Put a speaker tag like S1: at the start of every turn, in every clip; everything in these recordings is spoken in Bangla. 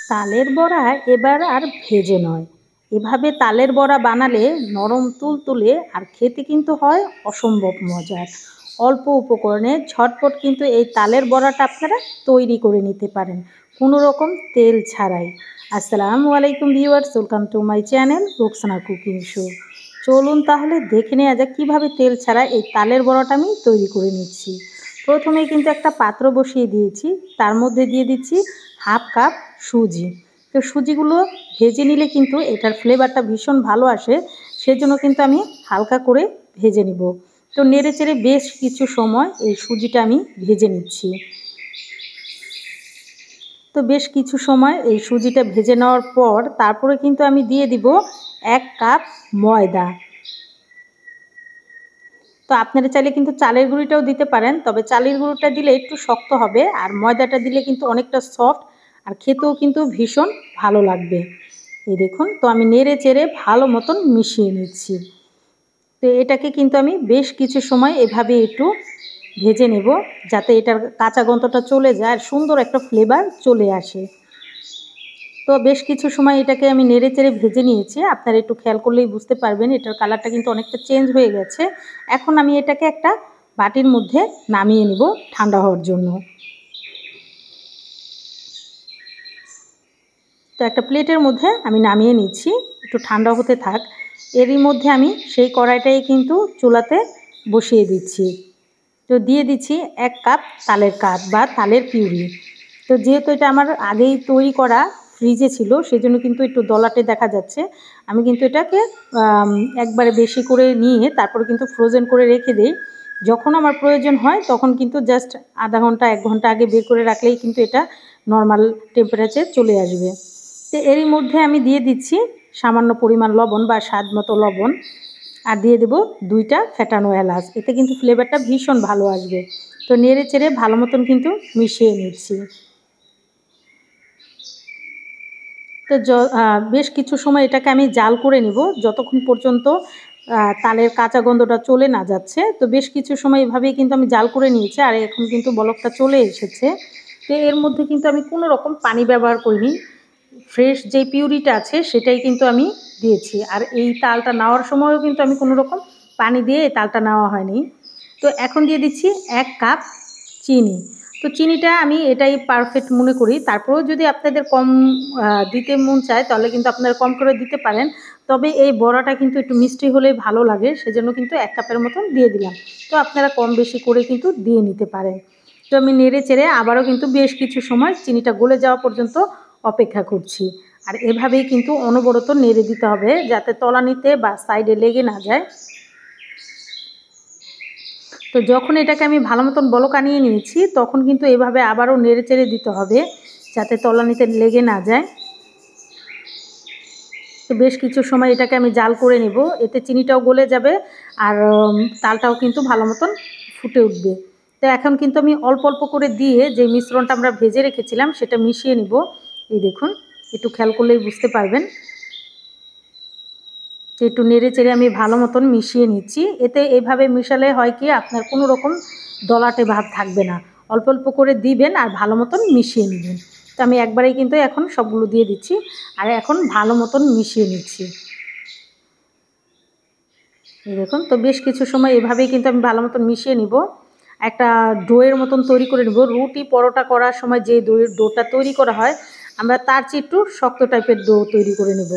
S1: তালের বড়া এবার আর ভেজে নয়, এভাবে তালের বড়া বানালে নরম তুলতুলে আর খেতে কিন্তু হয় অসম্ভব মজার। অল্প উপকরণে ঝটপট কিন্তু এই তালের বড়াটা আপনারা তৈরি করে নিতে পারেন কোনো রকম তেল ছাড়াই। আসসালামু আলাইকুম viewers, welcome to my channel Rukhsana cooking show. চলুন তাহলে দেখে নেওয়া যাক কীভাবে তেল ছাড়া এই তালের বড়াটা আমি তৈরি করে নিচ্ছি। প্রথমেই কিন্তু একটা পাত্র বসিয়ে দিয়েছি, তার মধ্যে দিয়ে দিচ্ছি হাফ কাপ সুজি। তো সুজিগুলো ভেজে নিলে কিন্তু এটার ফ্লেভারটা ভীষণ ভালো আসে, সেজন্য কিন্তু আমি হালকা করে ভেজে নিব। তো নেড়ে চেড়ে বেশ কিছু সময় এই সুজিটা আমি ভেজে নিচ্ছি। তো বেশ কিছু সময় এই সুজিটা ভেজে নেওয়ার পর তারপরে কিন্তু আমি দিয়ে দিব 1 কাপ ময়দা। তো আপনারা চাইলে কিন্তু চালের গুঁড়িটাও দিতে পারেন, তবে চালের গুঁড়োটা দিলে একটু শক্ত হবে আর ময়দাটা দিলে কিন্তু অনেকটা সফট আর খেতেও কিন্তু ভীষণ ভালো লাগবে। এই দেখুন, তো আমি নেড়ে চেড়ে ভালো মতন মিশিয়ে নিচ্ছি। তো এটাকে কিন্তু আমি বেশ কিছু সময় এভাবে একটু ভেজে নেব, যাতে এটার কাঁচা গন্ধটা চলে যায় আর সুন্দর একটা ফ্লেভার চলে আসে। তো বেশ কিছু সময় এটাকে আমি নেড়ে চেড়ে ভেজে নিয়েছি। আপনারা একটু খেয়াল করলেই বুঝতে পারবেন এটার কালারটা কিন্তু অনেকটা চেঞ্জ হয়ে গেছে। এখন আমি এটাকে একটা বাটির মধ্যে নামিয়ে নেব ঠান্ডা হওয়ার জন্য। তো একটা প্লেটের মধ্যে আমি নামিয়ে নিচ্ছি, একটু ঠান্ডা হতে থাক। এরই মধ্যে আমি সেই কড়াইটাই কিন্তু চুলাতে বসিয়ে দিচ্ছি। তো দিয়ে দিচ্ছি 1 কাপ তালের কাঠ বা তালের পিউরি। তো যেহেতু এটা আমার আগেই তৈরি করা ফ্রিজে ছিল, সেজন্য কিন্তু একটু দলাটে দেখা যাচ্ছে। আমি কিন্তু এটাকে একবারে বেশি করে নিয়ে তারপরে কিন্তু ফ্রোজেন করে রেখে দেই। যখন আমার প্রয়োজন হয় তখন কিন্তু জাস্ট আধা ঘন্টা 1 ঘন্টা আগে বের করে রাখলেই কিন্তু এটা নর্মাল টেম্পারেচারে চলে আসবে। তো এরই মধ্যে আমি দিয়ে দিচ্ছি সামান্য পরিমাণ লবণ বা স্বাদ মতো লবণ, আর দিয়ে দেবো 2টা ফেটানো এলাচ। এতে কিন্তু ফ্লেভারটা ভীষণ ভালো আসবে। তো নেড়ে চেড়ে ভালো মতন কিন্তু মিশিয়ে নিচ্ছি। তো বেশ কিছু সময় এটাকে আমি জাল করে নিব, যতক্ষণ পর্যন্ত তালের কাঁচা গন্ধটা চলে না যাচ্ছে। তো বেশ কিছু সময় এভাবেই কিন্তু আমি জাল করে নিয়েছি, আর এখন কিন্তু বলকটা চলে এসেছে। তো এর মধ্যে কিন্তু আমি কোনো রকম পানি ব্যবহার করিনি, ফ্রেশ যেই পিউরিটা আছে সেটাই কিন্তু আমি দিয়েছি। আর এই তালটা নেওয়ার সময়ও কিন্তু আমি কোনো রকম পানি দিয়ে এই তালটা নেওয়া হয়নি। তো এখন দিয়ে দিচ্ছি 1 কাপ চিনি। তো চিনিটা আমি এটাই পারফেক্ট মনে করি। তারপরেও যদি আপনাদের কম দিতে মন চায় তাহলে কিন্তু আপনারা কম করে দিতে পারেন। তবে এই বড়াটা কিন্তু একটু মিষ্টি হলেই ভালো লাগে, সেজন্য কিন্তু 1 কাপের মতন দিয়ে দিলাম। তো আপনারা কম বেশি করে কিন্তু দিয়ে নিতে পারেন। তো আমি নেড়ে চেড়ে আবারও কিন্তু বেশ কিছু সময় চিনিটা গলে যাওয়া পর্যন্ত অপেক্ষা করছি। আর এভাবেই কিন্তু অনবরত নেড়ে দিতে হবে, যাতে তলানিতে বা সাইডে লেগে না যায়। তো যখন এটাকে আমি ভালো মতন বলক আনিয়ে নিয়েছি তখন কিন্তু এভাবে আবারও নেড়ে চেড়ে দিতে হবে, যাতে তলানিতে লেগে না যায়। তো বেশ কিছু সময় এটাকে আমি জাল করে নেব, এতে চিনিটাও গলে যাবে আর তালটাও কিন্তু ভালো মতন ফুটে উঠবে। তো এখন কিন্তু আমি অল্প অল্প করে দিয়ে যে মিশ্রণটা আমরা ভেজে রেখেছিলাম সেটা মিশিয়ে নিব। এই দেখুন, একটু খেয়াল করলেই বুঝতে পারবেন। তো একটু নেড়ে চেড়ে আমি ভালো মতন মিশিয়ে নিচ্ছি। এতে এভাবে মিশালে হয় কি, আপনার কোনো রকম দলাটে ভাব থাকবে না। অল্প অল্প করে দিবেন আর ভালো মতন মিশিয়ে নেবেন। তো আমি একবারেই কিন্তু এখন সবগুলো দিয়ে দিচ্ছি আর এখন ভালো মতন মিশিয়ে নিচ্ছি। এই দেখুন, তো বেশ কিছু সময় এভাবেই কিন্তু আমি ভালো মতন মিশিয়ে নিব। একটা ডোয়ের মতন তৈরি করে নেব। রুটি পরোটা করার সময় যে ডোটা তৈরি করা হয়, আমরা তার চেয়ে একটু শক্ত টাইপের ডো তৈরি করে নেব।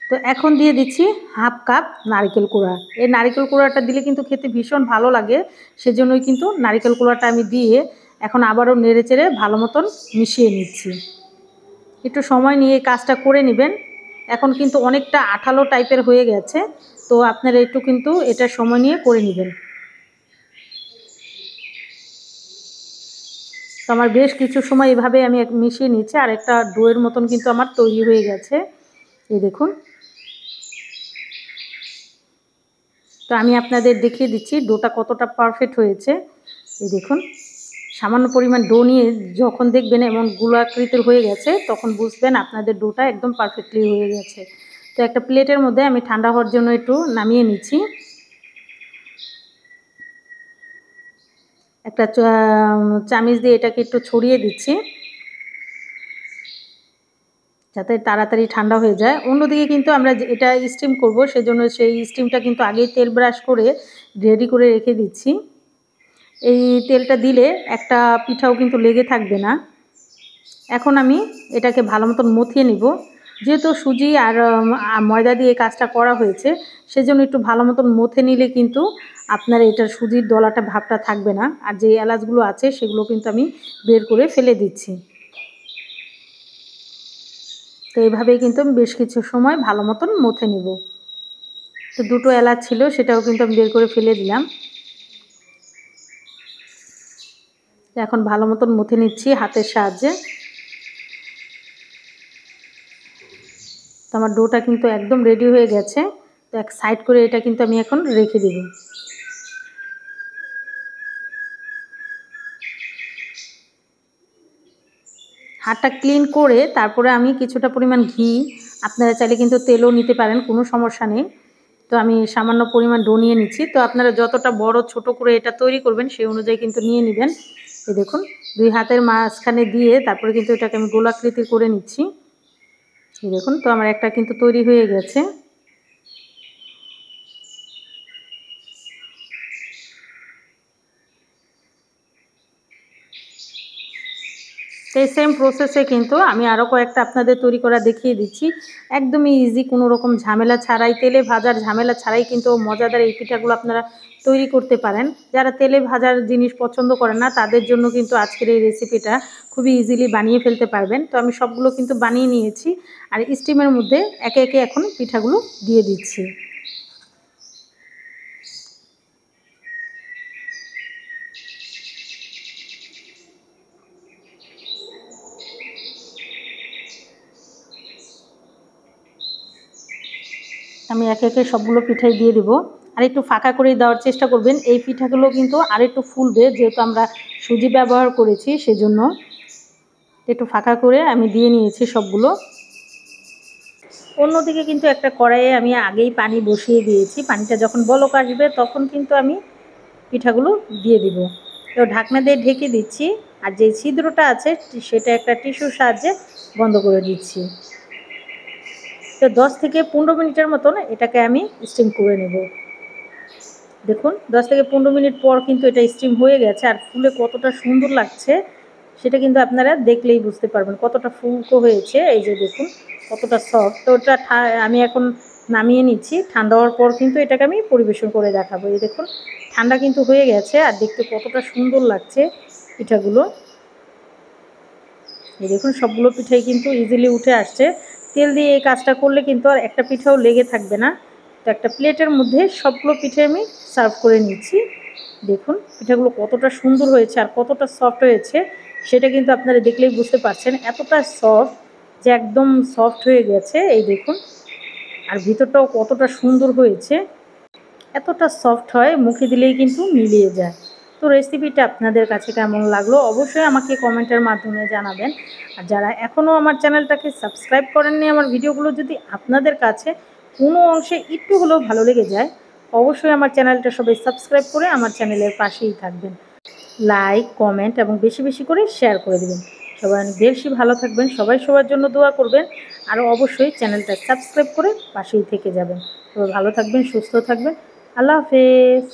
S1: তো এখন দিয়ে দিচ্ছি হাফ কাপ নারকেল কোড়া। এই নারকেল কোড়াটা দিলে কিন্তু খেতে ভীষণ ভালো লাগে, সেজন্যই কিন্তু নারকেল কোড়াটা আমি দিয়ে এখন আবারও নেড়ে চেড়ে ভালো মতন মিশিয়ে নিচ্ছি। একটু সময় নিয়ে কাজটা করে নেবেন। এখন কিন্তু অনেকটা আঠালো টাইপের হয়ে গেছে, তো আপনারা একটু কিন্তু এটা সময় নিয়ে করে নেবেন। তো আমার বেশ কিছু সময় এভাবে আমি মিশিয়ে নিচ্ছি আর একটা ডোয়ের মতন কিন্তু আমার তৈরি হয়ে গেছে। এই দেখুন, তো আমি আপনাদের দেখিয়ে দিচ্ছি ডোটা কতটা পারফেক্ট হয়েছে। এই দেখুন, সামান্য পরিমাণ ডো নিয়ে যখন দেখবেন এমন গোলাকৃতির হয়ে গেছে তখন বুঝবেন আপনাদের ডোটা একদম পারফেক্টলি হয়ে গেছে। তো একটা প্লেটের মধ্যে আমি ঠান্ডা হওয়ার জন্য একটু নামিয়ে নিচ্ছি। একটা চামিচ দিয়ে এটাকে একটু ছড়িয়ে দিচ্ছি। যাতে তাড়াতাড়ি ঠান্ডা হয়ে যায়। অন্যদিকে কিন্তু আমরা এটা স্টিম করব, সেজন্য সেই স্টিমটা কিন্তু আগেই তেল ব্রাশ করে রেডি করে রেখে দিচ্ছি। এই তেলটা দিলে একটা পিঠাও কিন্তু লেগে থাকবে না। এখন আমি এটাকে ভালো মতন মথিয়ে নিব। যেহেতু সুজি আর ময়দা দিয়ে কাজটা করা হয়েছে, সেজন্য একটু ভালো মতন মথে নিলে কিন্তু আপনার এটার সুজির দলাটা ভাবটা থাকবে না। আর যে এলাচগুলো আছে সেগুলো কিন্তু আমি বের করে ফেলে দিচ্ছি। তো এইভাবেই কিন্তু আমি বেশ কিছু সময় ভালো মতন মথে নিব। তো দুটো এলাচ ছিল, সেটাও কিন্তু আমি বের করে ফেলে দিলাম। এখন ভালো মতন মথে নিচ্ছি হাতের সাহায্যে। তো আমার ডোটা কিন্তু একদম রেডি হয়ে গেছে। তো এক সাইড করে এটা কিন্তু আমি এখন রেখে দেব। হাতটা ক্লিন করে তারপরে আমি কিছুটা পরিমাণ ঘি, আপনারা চাইলে কিন্তু তেলও নিতে পারেন, কোনো সমস্যা নেই। তো আমি সামান্য পরিমাণ ডো নিয়ে নিচ্ছি। তো আপনারা যতটা বড় ছোট করে এটা তৈরি করবেন সেই অনুযায়ী কিন্তু নিয়ে নেবেন। এই দেখুন, দুই হাতের মাঝখানে দিয়ে তারপরে কিন্তু এটাকে আমি গোলাকৃতির করে নিচ্ছি। এই দেখুন, তো আমার একটা কিন্তু তৈরি হয়ে গেছে। তো এই সেম প্রসেসে কিন্তু আমি আরও কয়েকটা আপনাদের তৈরি করা দেখিয়ে দিচ্ছি। একদমই ইজি, কোনো রকম ঝামেলা ছাড়াই, তেলে ভাজার ঝামেলা ছাড়াই কিন্তু মজাদার এই পিঠাগুলো আপনারা তৈরি করতে পারেন। যারা তেলে ভাজার জিনিস পছন্দ করেন না তাদের জন্য কিন্তু আজকের এই রেসিপিটা খুবই ইজিলি বানিয়ে ফেলতে পারবেন। তো আমি সবগুলো কিন্তু বানিয়ে নিয়েছি আর স্টিমের মধ্যে একে একে এখন পিঠাগুলো দিয়ে দিচ্ছি। আমি একে একে সবগুলো পিঠাই দিয়ে দেবো। আর একটু ফাঁকা করে দেওয়ার চেষ্টা করবেন। এই পিঠাগুলো কিন্তু আর একটু ফুলবে, যেহেতু আমরা সুজি ব্যবহার করেছি সেজন্য একটু ফাঁকা করে আমি দিয়ে নিয়েছি সবগুলো। অন্যদিকে কিন্তু একটা কড়াইয়ে আমি আগেই পানি বসিয়ে দিয়েছি। পানিটা যখন বলক আসবে তখন কিন্তু আমি পিঠাগুলো দিয়ে দিব। তো ঢাকনা দিয়ে ঢেকে দিচ্ছি। আর যে ছিদ্রটা আছে সেটা একটা টিস্যুর সাহায্যে বন্ধ করে দিচ্ছি। তো 10 থেকে 15 মিনিটের মতন এটাকে আমি স্টিম করে নেব। দেখুন 10 থেকে 15 মিনিট পর কিন্তু এটা স্টিম হয়ে গেছে। আর ফুলে কতটা সুন্দর লাগছে সেটা কিন্তু আপনারা দেখলেই বুঝতে পারবেন কতটা ফুলকো হয়েছে। এই যে দেখুন কতটা সফট। তো ওটা আমি এখন নামিয়ে নিচ্ছি। ঠান্ডা হওয়ার পর কিন্তু এটাকে আমি পরিবেশন করে দেখাবো। এই দেখুন ঠান্ডা কিন্তু হয়ে গেছে আর দেখতে কতটা সুন্দর লাগছে পিঠাগুলো। এই দেখুন সবগুলো পিঠাই কিন্তু ইজিলি উঠে আসছে। তেল দিয়ে এই কাজটা করলে কিন্তু আর একটা পিঠাও লেগে থাকবে না। তো একটা প্লেটের মধ্যে সবগুলো পিঠে আমি সার্ভ করে নিচ্ছি। দেখুন পিঠাগুলো কতটা সুন্দর হয়েছে আর কতটা সফট হয়েছে সেটা কিন্তু আপনারা দেখলেই বুঝতে পারছেন। এতটা সফট যে একদম সফট হয়ে গেছে। এই দেখুন, আর ভিতরটাও কতটা সুন্দর হয়েছে। এতটা সফট হয় মুখে দিলেই কিন্তু মিলিয়ে যায়। তো রেসিপিটা আপনাদের কাছে কেমন লাগলো অবশ্যই আমাকে কমেন্টের মাধ্যমে জানাবেন। আর যারা এখনও আমার চ্যানেলটাকে সাবস্ক্রাইব করেননি, আমার ভিডিওগুলো যদি আপনাদের কাছে কোনো অংশে একটু হলেও ভালো লেগে যায়, অবশ্যই আমার চ্যানেলটা সবাই সাবস্ক্রাইব করে আমার চ্যানেলের পাশেই থাকবেন। লাইক, কমেন্ট এবং বেশি বেশি করে শেয়ার করে দেবেন। সবাই অনেক বেশি ভালো থাকবেন, সবাই সবার জন্য দোয়া করবেন। আর অবশ্যই চ্যানেলটা সাবস্ক্রাইব করে পাশেই থেকে যাবেন। সবাই ভালো থাকবেন, সুস্থ থাকবেন। আল্লাহ হাফেজ।